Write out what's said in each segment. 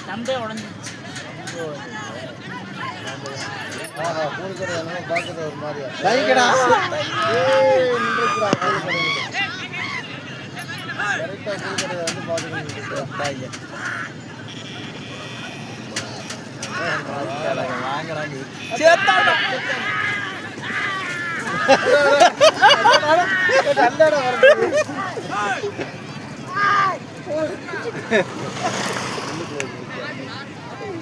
நம்பே உடஞ்சிருச்சு. பூக்கடை பார்க்குறது ஒரு மாதிரியா தைக்கடா கரெக்டாக பூக்கடையை வந்து பார்த்துக்கிட்டு வாங்குறாங்க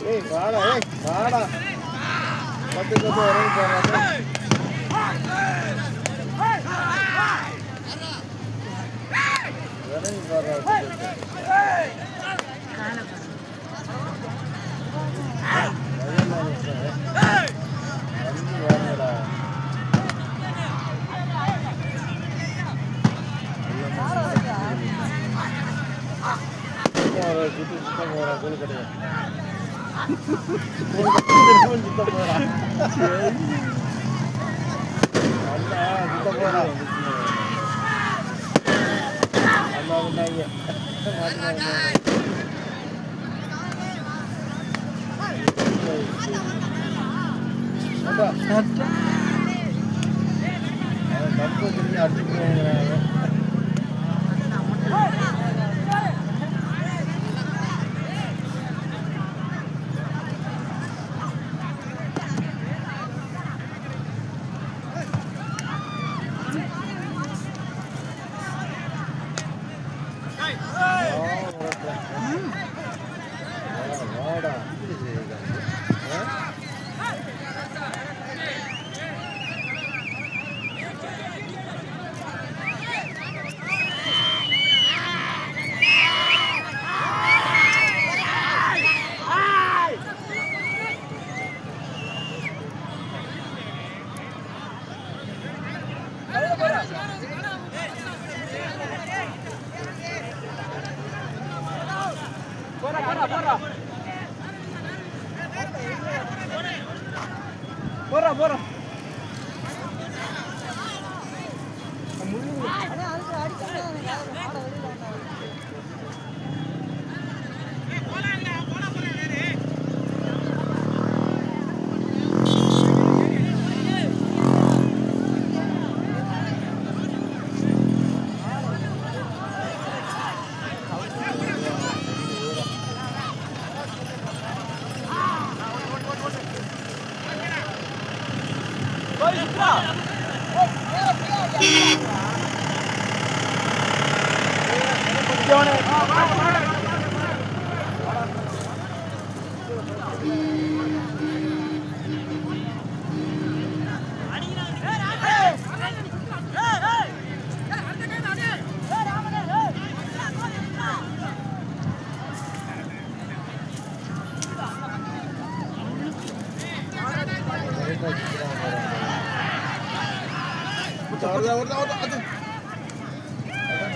ஏய் வாடா வாடா பத்து கத்து வரேன்னு போறாங்க வரேன்னு போறாங்க சுத்தி சுத்தம் போறான் கூலி கிடையாது சுத்தம் போறான் சுத்தம் போறான் அம்மா உண்டாங்க தப்பு திரும்பி அடிச்சுக்கிறாங்க போறா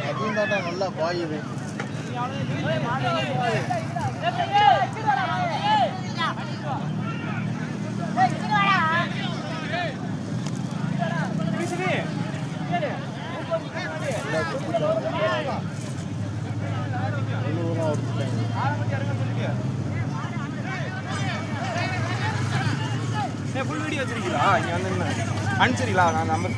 அதுவும் தாண்டா நல்லா பாயுது ஃபுல் வீடியோ வச்சிருக்கீங்களா? இங்கே வந்து அனுப்பிச்சிருக்கீங்களா? நான் நம்பர்